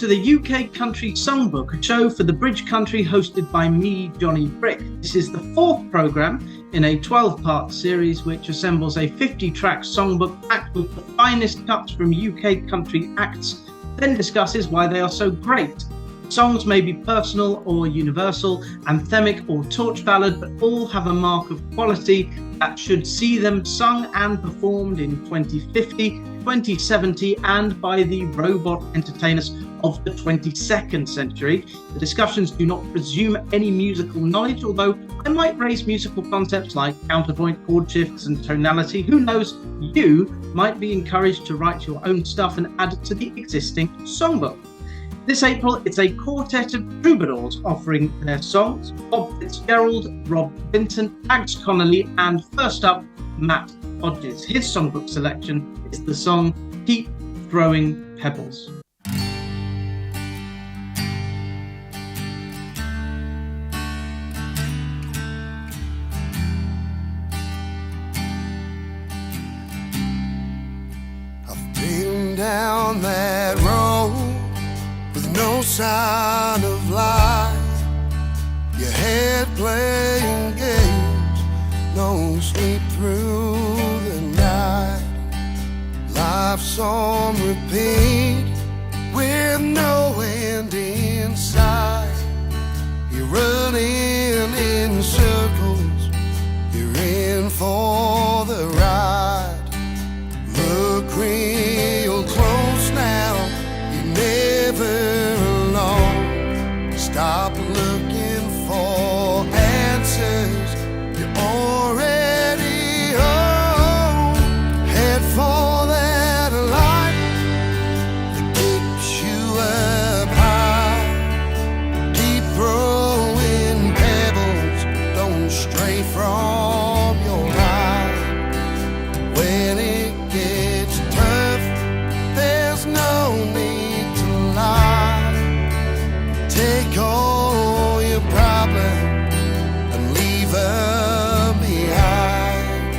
to the UK Country Songbook, a show for the Bridge Country hosted by me, Jonny Brick. This is the fourth programme in a 12-part series which assembles a 50-track songbook packed with the finest cuts from UK country acts, then discusses why they are so great. Songs may be personal or universal, anthemic or torch ballad, but all have a mark of quality that should see them sung and performed in 2050, 2070 and by the robot entertainers of the 22nd century. The discussions do not presume any musical knowledge, although I might raise musical concepts like counterpoint, chord shifts and tonality. Who knows, you might be encouraged to write your own stuff and add it to the existing songbook. This April, it's a quartet of troubadours offering their songs. Bob Fitzgerald, Vincent, Connelly, and first up, Matt Hodges. His songbook selection is the song Keep Throwing Pebbles. I've been down that road with no sign of life. Your head playing games, no sleep through the night. Life's on repeat with no end in sight. You're running in circles, you're in for the ride. Look real close now, you're never alone. Stop looking for answers, you're already home. Head for that light that keeps you up high. Keep throwing pebbles, don't stray from your line. When it gets tough, there's no need to lie. Take all your problems and leave them behind.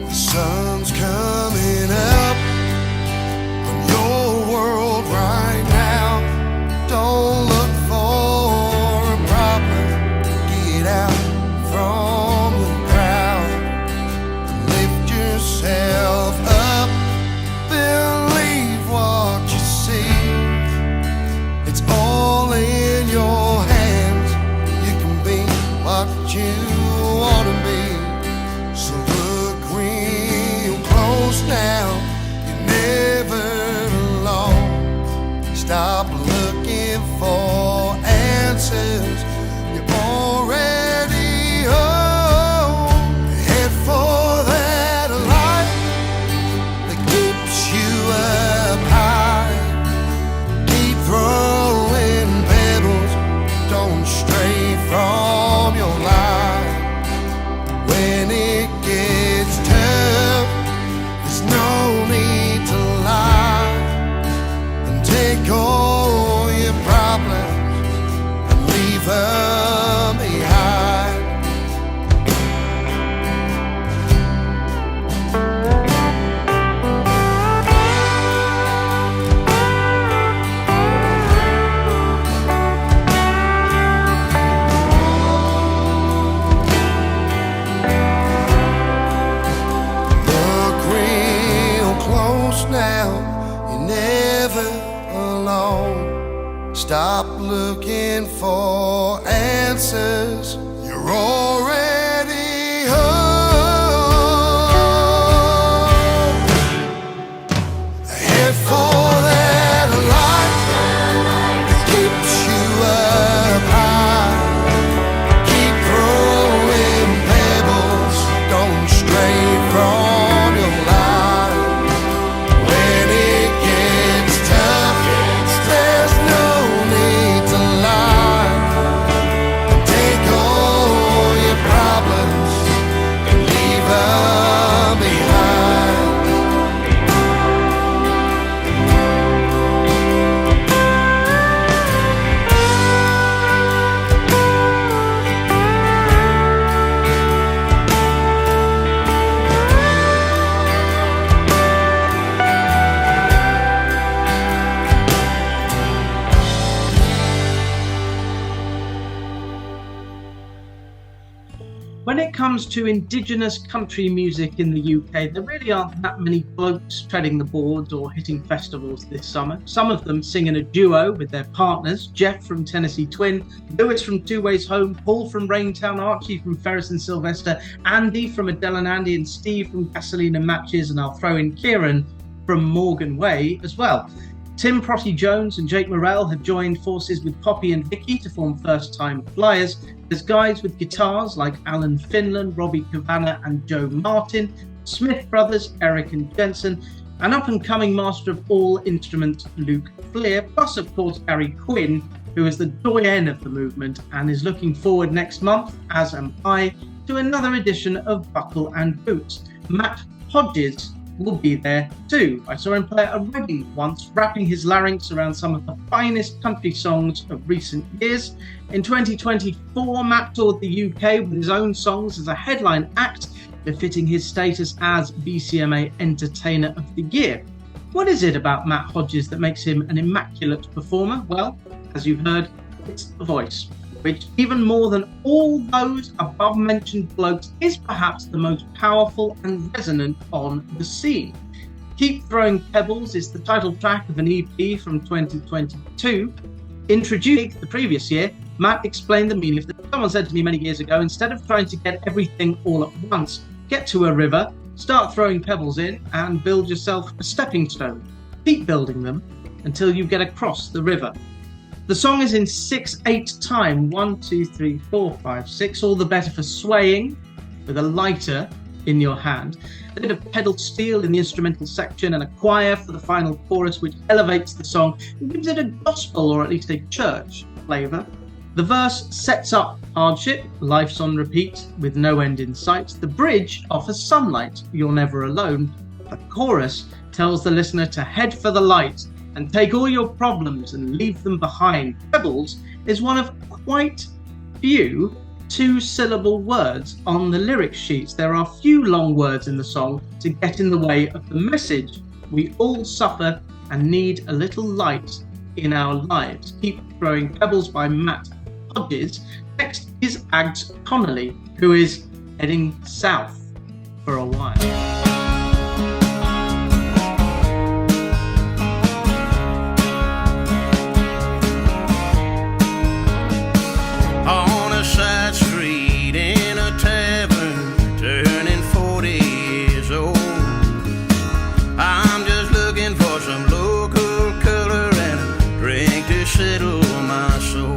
The sun's coming up on your world right now. Don't look for a problem, get out from the crowd. Lift yourself up, believe what you see. It's all in your hands, you can be what you want to be. So look real close now, you're never alone. Stop looking for answers, you're already home. Head for that light that keeps you up high. Keep throwing pebbles, don't stray from your line. When it gets tough, there's no need to lie. And take all your problems and leave them behind. Look real close now, you're never alone. Stop looking for answers, you're already home. Head for that light that keeps you up high. Keep throwing pebbles, don't stray from your line. When it gets tough, there's no need to lie. Take all your problems When it comes to indigenous country music in the UK, there really aren't that many blokes treading the boards or hitting festivals this summer. Some of them sing in a duo with their partners, Jeff from Tennessee Twin, Lewis from Two Ways Home, Paul from Raintown, Archie from Ferris and Sylvester, Andy from Adele and Andy, and Steve from Gasoline and Matches, and I'll throw in Kieran from Morgan Way as well. Tim Protty Jones and Jake Morrell have joined forces with Poppy and Vicky to form First Time Flyers. There's guys with guitars like Alan Finlan, Robbie Cavanagh and Joe Martin, Smith Brothers, Eric and Jensen, and up-and-coming master of all instruments, Luke Fleer, plus of course Gary Quinn, who is the doyen of the movement and is looking forward next month, as am I, to another edition of Buckle and Boots. Matt Hodges will be there too. I saw him play at a wedding once, wrapping his larynx around some of the finest country songs of recent years. In 2024, Matt toured the UK with his own songs as a headline act, befitting his status as BCMA Entertainer of the Year. What is it about Matt Hodges that makes him an immaculate performer? Well, as you've heard, it's the voice, which, even more than all those above-mentioned blokes, is perhaps the most powerful and resonant on the scene. Keep Throwing Pebbles is the title track of an EP from 2022. Introduced the previous year, Matt explained the meaning of it. Someone said to me many years ago, instead of trying to get everything all at once, get to a river, start throwing pebbles in, and build yourself a stepping stone. Keep building them until you get across the river. The song is in 6/8 time, 1, 2, 3, 4, 5, 6, all the better for swaying with a lighter in your hand. A bit of pedal steel in the instrumental section and a choir for the final chorus, which elevates the song and gives it a gospel or at least a church flavour. The verse sets up hardship, life's on repeat with no end in sight. The bridge offers sunlight, you're never alone. The chorus tells the listener to head for the light and take all your problems and leave them behind. Pebbles is one of quite few two-syllable words on the lyric sheets. There are few long words in the song to get in the way of the message. We all suffer and need a little light in our lives. Keep Throwing Pebbles by Matt Hodges. Next is Ags Connelly, who is heading south for a while. Settle my soul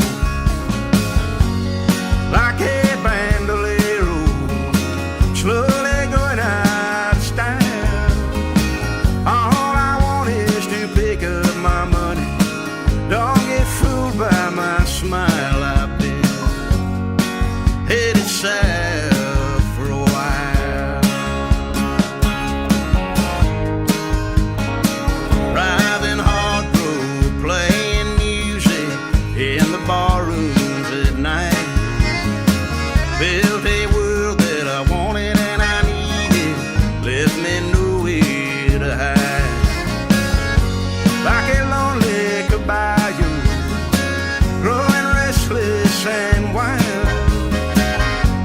like a bandolero, slowly going out of style. All I want is to pick up my money, don't get fooled by my smile. I've been headed south for a while, driving hard road, playing in the barrooms at night. Built a world that I wanted and I needed, left me nowhere to hide. Like a lonely caballo, growing restless and wild,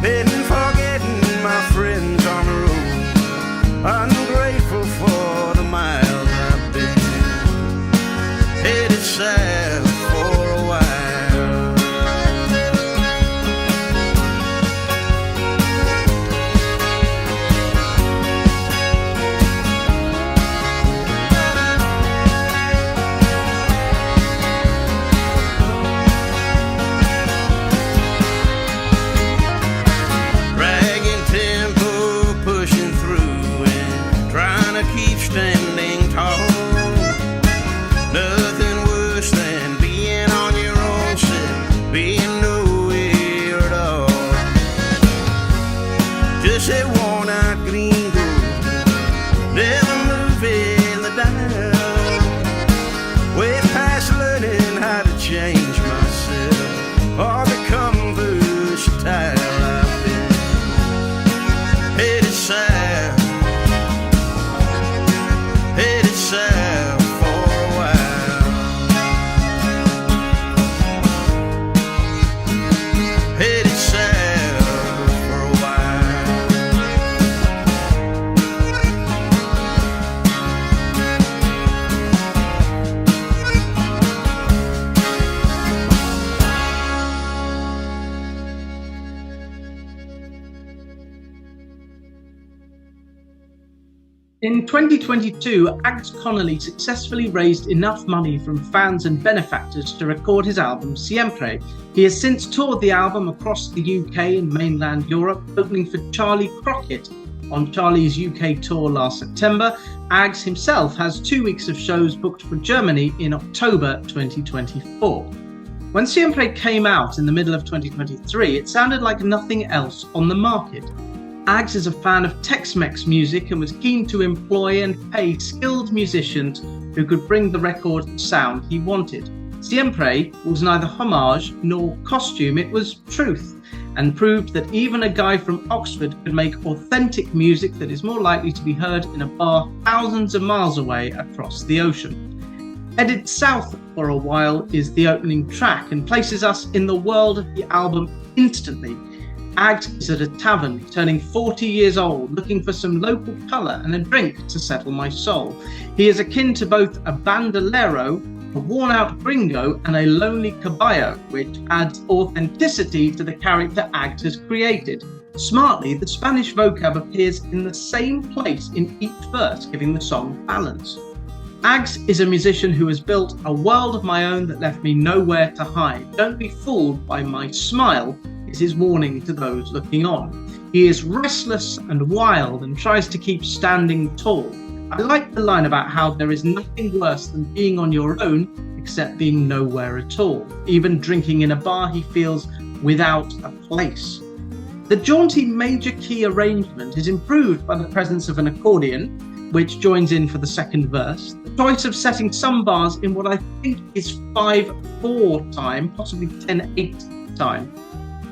been forgetting my friends on the road, ungrateful for the miles I've been headed south for a while. Dragging tempo, pushing through and trying to keep standing tall. Nothing worse than In 2022, Ags Connelly successfully raised enough money from fans and benefactors to record his album Siempre. He has since toured the album across the UK and mainland Europe, opening for Charlie Crockett on Charlie's UK tour last September. Ags himself has 2 weeks of shows booked for Germany in October 2024. When Siempre came out in the middle of 2023, it sounded like nothing else on the market. Ags is a fan of Tex-Mex music and was keen to employ and pay skilled musicians who could bring the record the sound he wanted. Siempre was neither homage nor costume, it was truth, and proved that even a guy from Oxford could make authentic music that is more likely to be heard in a bar thousands of miles away across the ocean. Headed South for a While is the opening track and places us in the world of the album instantly. Ags is at a tavern, turning 40 years old, looking for some local colour and a drink to settle my soul. He is akin to both a bandolero, a worn-out gringo, and a lonely caballo, which adds authenticity to the character Ags has created. Smartly, the Spanish vocab appears in the same place in each verse, giving the song balance. Ags is a musician who has built a world of my own that left me nowhere to hide. Don't be fooled by my smile, is his warning to those looking on. He is restless and wild and tries to keep standing tall. I like the line about how there is nothing worse than being on your own except being nowhere at all. Even drinking in a bar, he feels without a place. The jaunty major key arrangement is improved by the presence of an accordion, which joins in for the second verse. The choice of setting some bars in what I think is 5/4 time, possibly 10/8 time,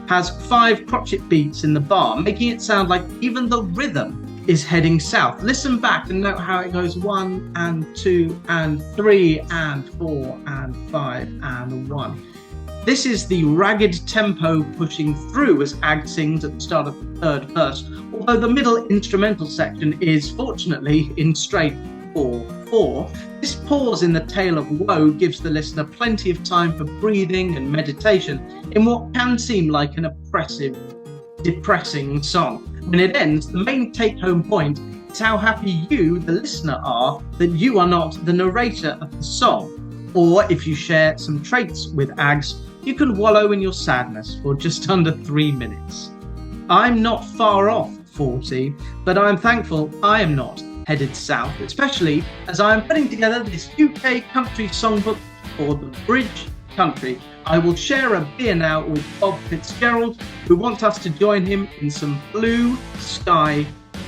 has 5 crotchet beats in the bar, making it sound like even the rhythm is heading south. Listen back and note how it goes 1 and 2 and 3 and 4 and 5 and 1. This is the ragged tempo pushing through as Ag sings at the start of the third verse, although the middle instrumental section is fortunately in straight 4/4. This pause in the tale of woe gives the listener plenty of time for breathing and meditation in what can seem like an oppressive, depressing song. When it ends, the main take-home point is how happy you, the listener, are that you are not the narrator of the song. Or if you share some traits with Ags, you can wallow in your sadness for just under 3 minutes. I'm not far off 40, but I'm thankful I am not headed south, especially as I am putting together this UK Country Songbook for the Bridge Country. I will share a beer now with Bob Fitzgerald, who wants us to join him in some blue sky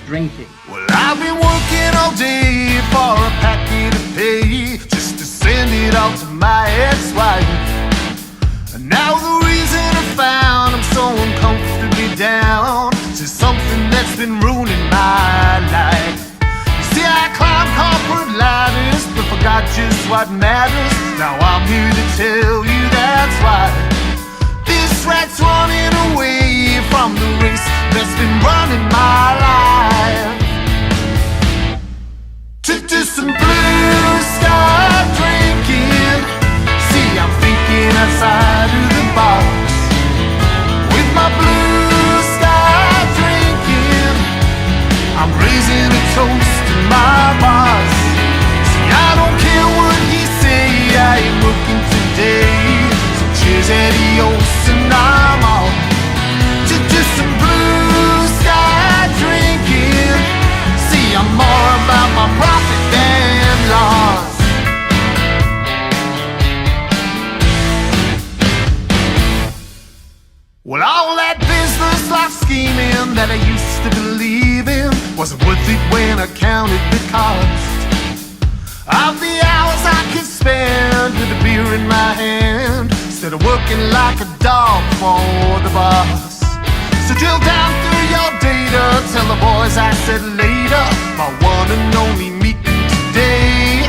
drinking. Well, I've been working all day for a packet of pay, just to send it all to my ex-wife. And now the reason I found I'm so uncomfortably down is something that's been ruining my life. You see, I climbed corporate ladders, but forgot just what matters. Now I'm here to tell you that's why. This rat's running away from the race that's been running my life. To do some blue sky drinking. See, I'm thinking outside of the box. With my blue sky drinking, I'm raising a toast to my boss. See, I don't care what he say, I ain't looking today. So cheers, adios, and I'm off. To do some blue sky drinking. See, I'm more about my profit than loss. Well, all that business life scheming that I used to believe in wasn't worth it when I counted the cost of the hours I could spend with a beer in my hand, instead of working like a dog for the boss. So drill down through your data, tell the boys I said later, my one and only meeting today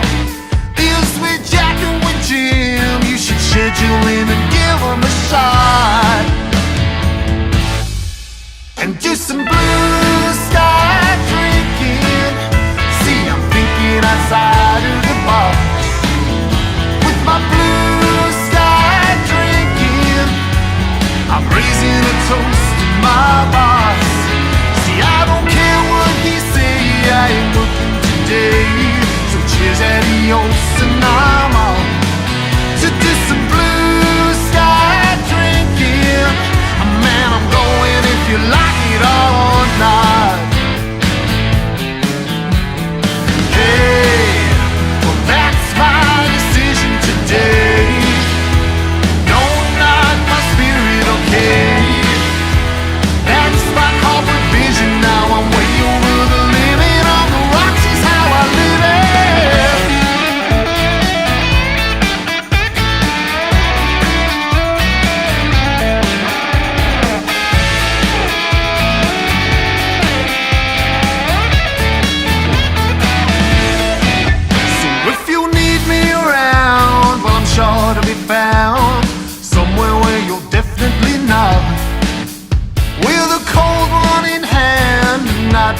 is with Jack and with Jim. You should schedule in and give them a shot, and do some blue sky drinking. See, I'm thinking outside of the box. With my blue sky drinking, I'm raising a toast to my boss. See, I don't care what he say, I ain't looking to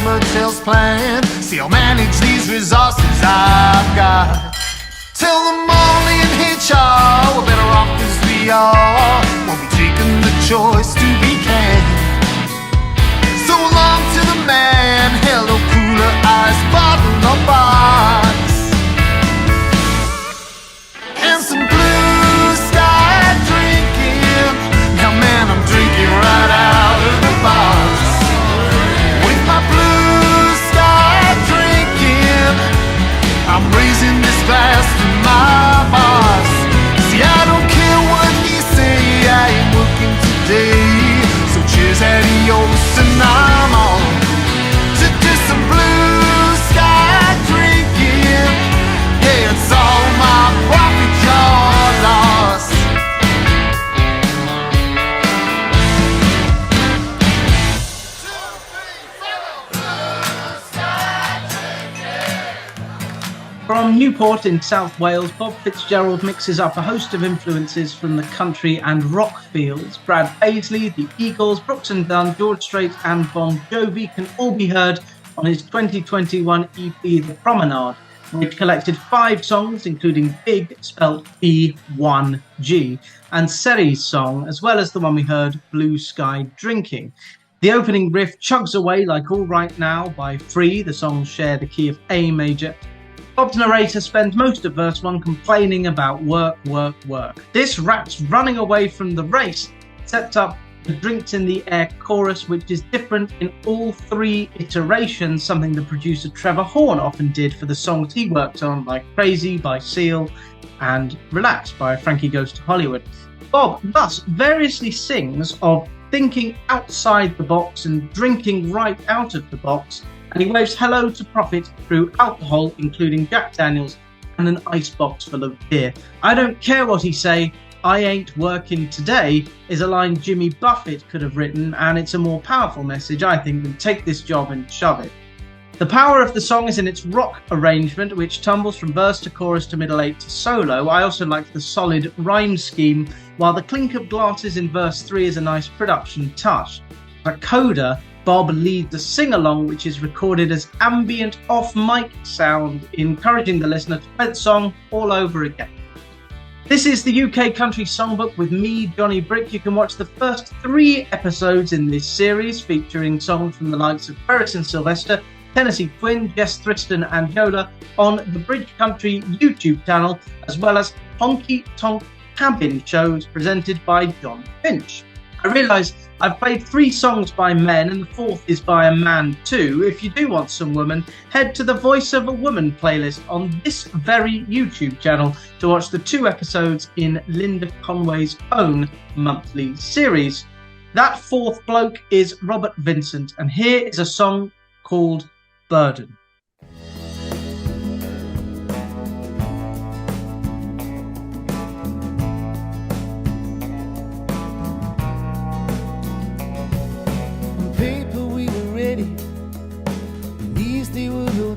much else planned. Still manage these resources I've got. Tell them all in HR we're better off as we are. Won't be taking the choice to be canned. So long to the man, hello cooler, ice bottle or box, and some blue sky drinking. Now man, I'm drinking right out of the box. With my blue sky drinking, I'm raising this glass to my boss. See, I don't care what he say, I ain't working today. So cheers, adios, and I'm on to do some blue sky drinking. Yeah, it's all my profit, your loss. From Newport in South Wales, Bob Fitzgerald mixes up a host of influences from the country and rock fields. Brad Paisley, the Eagles, Brooks and Dunn, George Strait and Bon Jovi can all be heard on his 2021 EP The Promenade, which collected 5 songs including Big, spelt B1G, and Seri's song, as well as the one we heard, Blue Sky Drinking. The opening riff chugs away like All Right Now by Free. The songs share the key of A major. Bob's narrator spends most of verse 1 complaining about work, work, work. This rat's running away from the race sets up the Drinks in the Air chorus, which is different in all 3 iterations, something the producer Trevor Horn often did for the songs he worked on, like Crazy by Seal and Relax by Frankie Goes to Hollywood. Bob thus variously sings of thinking outside the box and drinking right out of the box, and he waves hello to profit through alcohol, including Jack Daniels and an icebox full of beer. I don't care what he say, I ain't working today is a line Jimmy Buffett could have written, and it's a more powerful message, I think, than take this job and shove it. The power of the song is in its rock arrangement, which tumbles from verse to chorus to middle 8 to solo. I also like the solid rhyme scheme, while the clink of glasses in verse 3 is a nice production touch. A coda, Bob leads a sing-along which is recorded as ambient off-mic sound, encouraging the listener to play the song all over again. This is the UK Country Songbook with me, Jonny Brick. You can watch the first 3 episodes in this series, featuring songs from the likes of Ferris and Sylvester, Tennessee Quinn, Jess Thriston and Yola on the Bridge Country YouTube channel, as well as Honky Tonk Cabin shows presented by John Finch. I realise I've played 3 songs by men and the 4th is by a man too. If you do want some woman, head to the Voice of a Woman playlist on this very YouTube channel to watch the 2 episodes in Linda Conway's own monthly series. That 4th bloke is Robert Vincent, and here is a song called Burden.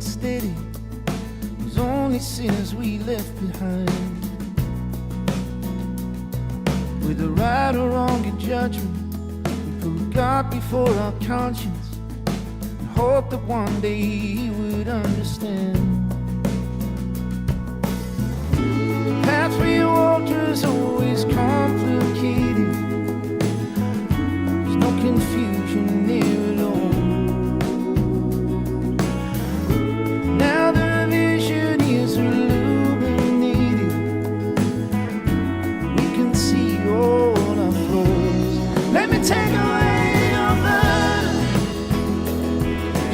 Steady, it was only sinners we left behind. With the right or wrong in judgment, we put God before our conscience and hope that one day He would understand. The path we walked was always complicated. There's no confusion there at all. Now the vision is illuminated. We can see all our flaws. Let me take away your burden.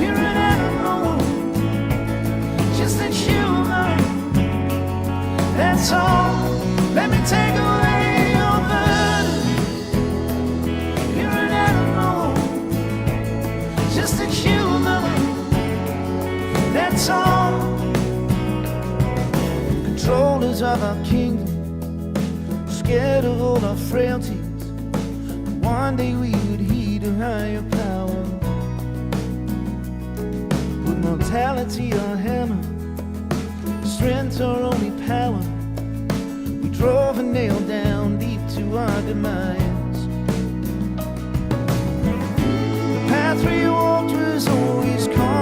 You're an animal, just a human. That's all. Let me take away your burden. You're an animal, just a human. That's all. Controllers of our kingdom, scared of all our frailties. One day we would heed a higher power. With mortality our hammer, strength our only power. We drove a nail down deep to our demise. The path we walked was always calm.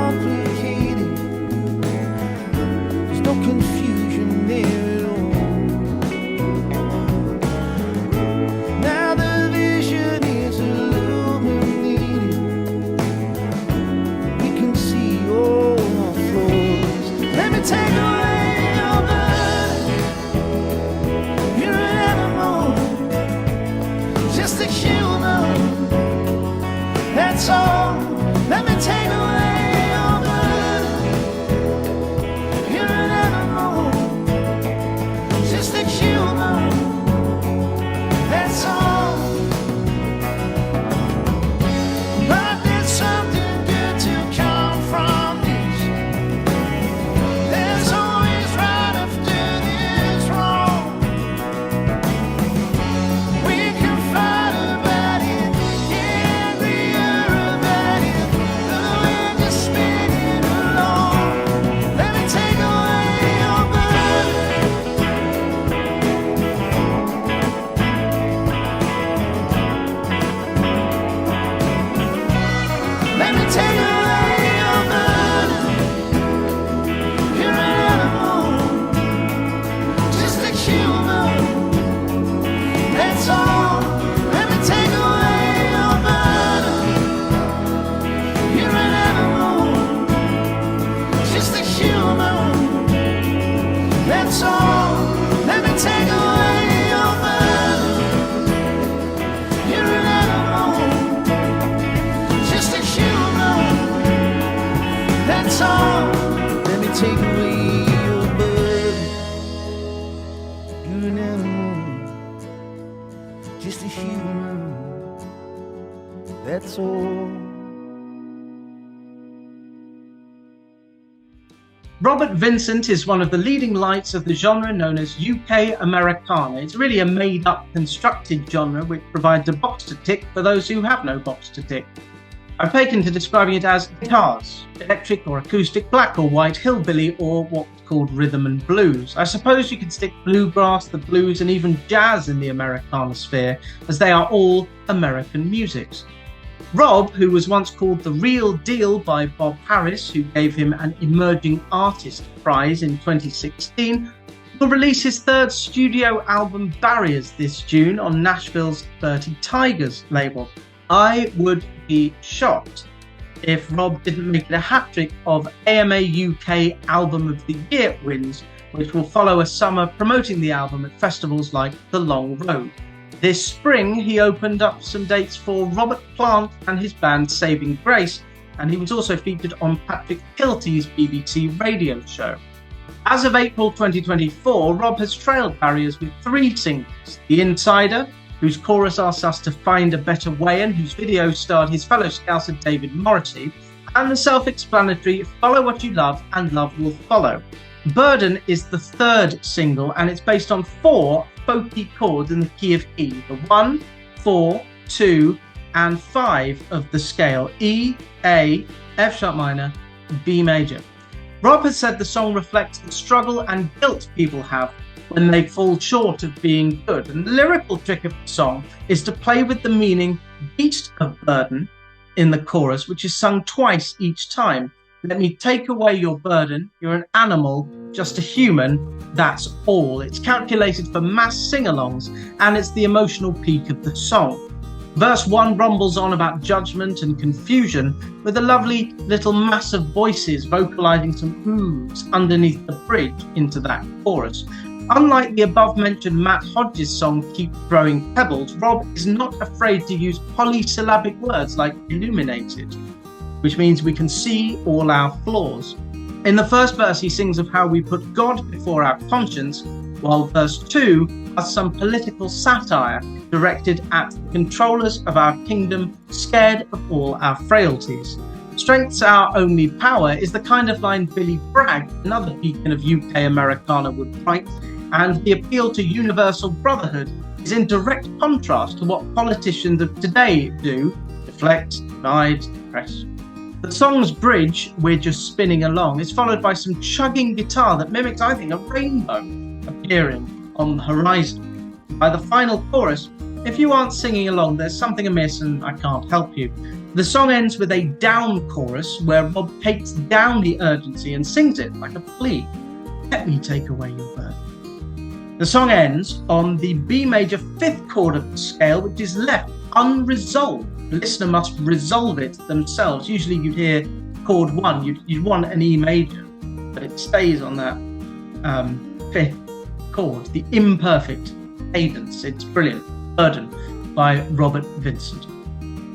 just a human, that's all. Robert Vincent is one of the leading lights of the genre known as UK Americana. It's really a made-up, constructed genre which provides a box to tick for those who have no box to tick. I've taken to describing it as guitars, electric or acoustic, black or white, hillbilly, or what's called rhythm and blues. I suppose you could stick bluegrass, the blues, and even jazz in the Americana sphere, as they are all American musics. Rob, who was once called The Real Deal by Bob Harris, who gave him an Emerging Artist Prize in 2016, will release his third studio album Barriers this June on Nashville's 30 Tigers label. I would be shocked if Rob didn't make it a hat-trick of AMA UK Album of the Year wins, which will follow a summer promoting the album at festivals like The Long Road. This spring, he opened up some dates for Robert Plant and his band Saving Grace, and he was also featured on Patrick Kilty's BBC radio show. As of April 2024, Rob has trailed Barriers with 3 singles: The Insider, whose chorus asks us to find a better way and whose video starred his fellow Scouser David Morrissey, and the self-explanatory Follow What You Love and Love Will Follow. Burden is the 3rd single, and it's based on 4 folky chords in the key of E, the 1, 4, 2 and 5 of the scale: E, A, F sharp minor, B major. Rob has said the song reflects the struggle and guilt people have when they fall short of being good, and the lyrical trick of the song is to play with the meaning beast of burden in the chorus, which is sung twice each time. Let me take away your burden, you're an animal, just a human, that's all. It's calculated for mass sing-alongs, and it's the emotional peak of the song. Verse 1 rumbles on about judgment and confusion, with a lovely little mass of voices vocalising some oohs underneath the bridge into that chorus. Unlike the above-mentioned Matt Hodges song Keep Throwing Pebbles, Rob is not afraid to use polysyllabic words like illuminated, which means we can see all our flaws. In the first verse, he sings of how we put God before our conscience, while verse 2 has some political satire directed at the controllers of our kingdom, scared of all our frailties. Strength's our only power is the kind of line Billy Bragg, another beacon of UK Americana, would write, and the appeal to universal brotherhood is in direct contrast to what politicians of today do: deflect, divide, press. The song's bridge, We're Just Spinning Along, is followed by some chugging guitar that mimics, I think, a rainbow appearing on the horizon. By the final chorus, if you aren't singing along, there's something amiss and I can't help you. The song ends with a down chorus where Rob takes down the urgency and sings it like a plea. Let me take away your burden. The song ends on the B major 5th chord of the scale, which is left unresolved. The listener must resolve it themselves. Usually you'd hear chord 1, you'd want an E major, but it stays on that 5th chord, the imperfect cadence. It's brilliant. Burden by Robert Vincent.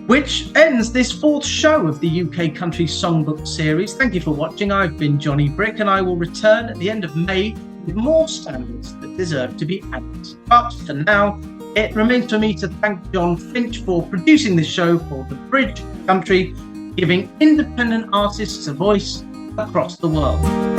Which ends this 4th show of the UK Country Songbook series. Thank you for watching. I've been Jonny Brick, and I will return at the end of May with more standards that deserve to be added. But for now, it remains for me to thank John Finch for producing this show for the Bridge Country, giving independent artists a voice across the world.